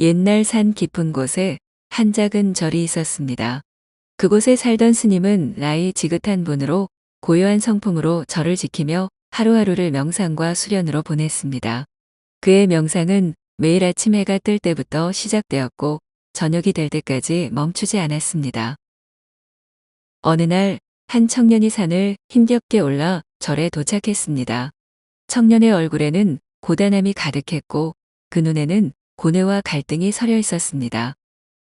옛날 산 깊은 곳에 한 작은 절이 있었습니다. 그곳에 살던 스님은 나이 지긋한 분으로 고요한 성품으로 절을 지키며 하루하루를 명상과 수련으로 보냈습니다. 그의 명상은 매일 아침 해가 뜰 때부터 시작되었고 저녁이 될 때까지 멈추지 않았습니다. 어느 날 한 청년이 산을 힘겹게 올라 절에 도착했습니다. 청년의 얼굴에는 고단함이 가득했고 그 눈에는 고뇌와 갈등이 서려 있었습니다.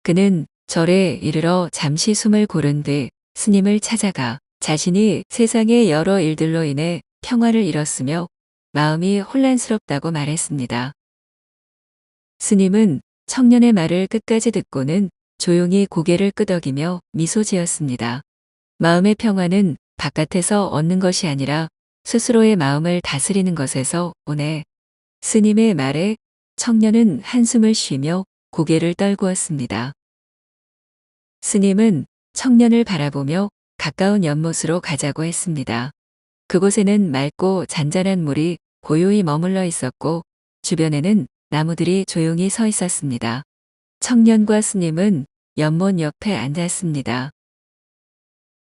그는 절에 이르러 잠시 숨을 고른 뒤 스님을 찾아가 자신이 세상의 여러 일들로 인해 평화를 잃었으며 마음이 혼란스럽다고 말했습니다. 스님은 청년의 말을 끝까지 듣고는 조용히 고개를 끄덕이며 미소 지었습니다. 마음의 평화는 바깥에서 얻는 것이 아니라 스스로의 마음을 다스리는 것에서 오네. 스님의 말에 청년은 한숨을 쉬며 고개를 떨구었습니다. 스님은 청년을 바라보며 가까운 연못으로 가자고 했습니다. 그곳에는 맑고 잔잔한 물이 고요히 머물러 있었고 주변에는 나무들이 조용히 서 있었습니다. 청년과 스님은 연못 옆에 앉았습니다.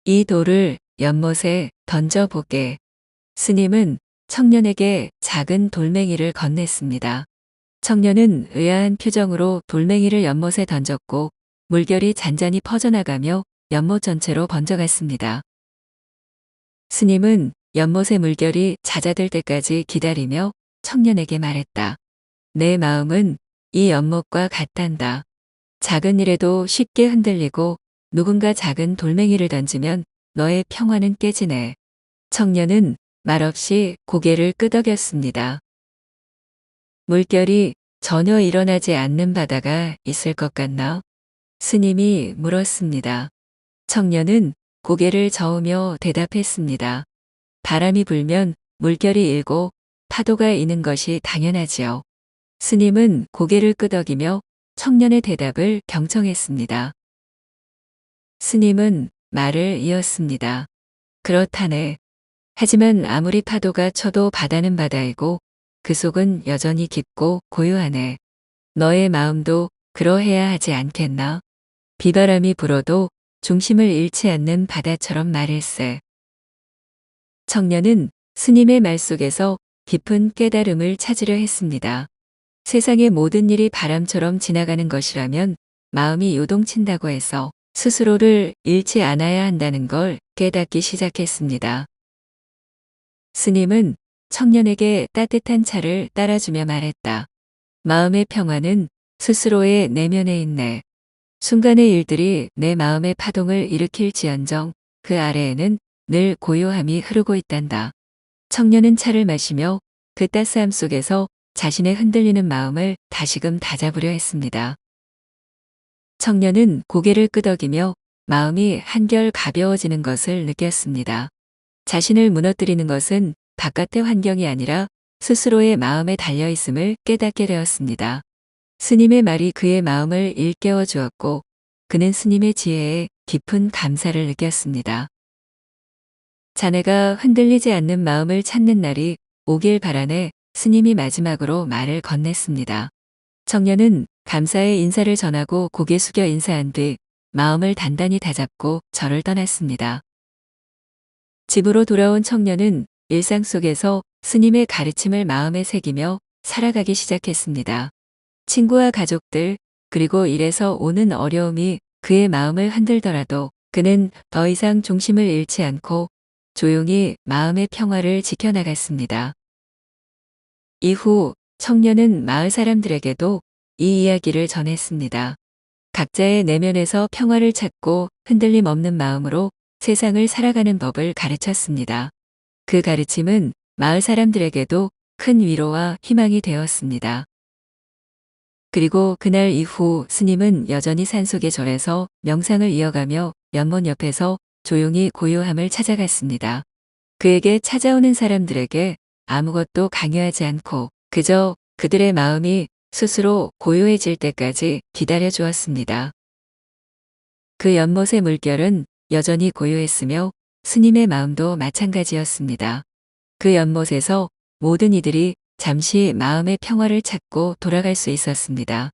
이 돌을 연못에 던져보게. 스님은 청년에게 작은 돌멩이를 건넸습니다. 청년은 의아한 표정으로 돌멩이를 연못에 던졌고 물결이 잔잔히 퍼져나가며 연못 전체로 번져갔습니다. 스님은 연못의 물결이 잦아들 때까지 기다리며 청년에게 말했다. 내 마음은 이 연못과 같단다. 작은 일에도 쉽게 흔들리고 누군가 작은 돌멩이를 던지면 너의 평화는 깨지네. 청년은 말없이 고개를 끄덕였습니다. 물결이 전혀 일어나지 않는 바다가 있을 것 같나? 스님이 물었습니다. 청년은 고개를 저으며 대답했습니다. 바람이 불면 물결이 일고 파도가 이는 것이 당연하지요. 스님은 고개를 끄덕이며 청년의 대답을 경청했습니다. 스님은 말을 이었습니다. 그렇다네. 하지만 아무리 파도가 쳐도 바다는 바다이고 그 속은 여전히 깊고 고요하네. 너의 마음도 그러해야 하지 않겠나? 비바람이 불어도 중심을 잃지 않는 바다처럼 말일세. 청년은 스님의 말 속에서 깊은 깨달음을 찾으려 했습니다. 세상의 모든 일이 바람처럼 지나가는 것이라면 마음이 요동친다고 해서 스스로를 잃지 않아야 한다는 걸 깨닫기 시작했습니다. 스님은 청년에게 따뜻한 차를 따라주며 말했다. 마음의 평화는 스스로의 내면에 있네. 순간의 일들이 내 마음의 파동을 일으킬지언정 그 아래에는 늘 고요함이 흐르고 있단다. 청년은 차를 마시며 그 따스함 속에서 자신의 흔들리는 마음을 다시금 다잡으려 했습니다. 청년은 고개를 끄덕이며 마음이 한결 가벼워지는 것을 느꼈습니다. 자신을 무너뜨리는 것은 바깥의 환경이 아니라 스스로의 마음에 달려있음을 깨닫게 되었습니다. 스님의 말이 그의 마음을 일깨워 주었고 그는 스님의 지혜에 깊은 감사를 느꼈습니다. 자네가 흔들리지 않는 마음을 찾는 날이 오길 바라네. 스님이 마지막으로 말을 건넸습니다. 청년은 감사의 인사를 전하고 고개 숙여 인사한 뒤 마음을 단단히 다잡고 절을 떠났습니다. 집으로 돌아온 청년은 일상 속에서 스님의 가르침을 마음에 새기며 살아가기 시작했습니다. 친구와 가족들 그리고 일에서 오는 어려움이 그의 마음을 흔들더라도 그는 더 이상 중심을 잃지 않고 조용히 마음의 평화를 지켜나갔습니다. 이후 청년은 마을 사람들에게도 이 이야기를 전했습니다. 각자의 내면에서 평화를 찾고 흔들림 없는 마음으로 세상을 살아가는 법을 가르쳤습니다. 그 가르침은 마을 사람들에게도 큰 위로와 희망이 되었습니다. 그리고 그날 이후 스님은 여전히 산속의 절에서 명상을 이어가며 연못 옆에서 조용히 고요함을 찾아갔습니다. 그에게 찾아오는 사람들에게 아무것도 강요하지 않고 그저 그들의 마음이 스스로 고요해질 때까지 기다려 주었습니다. 그 연못의 물결은 여전히 고요했으며 스님의 마음도 마찬가지였습니다. 그 연못에서 모든 이들이 잠시 마음의 평화를 찾고 돌아갈 수 있었습니다.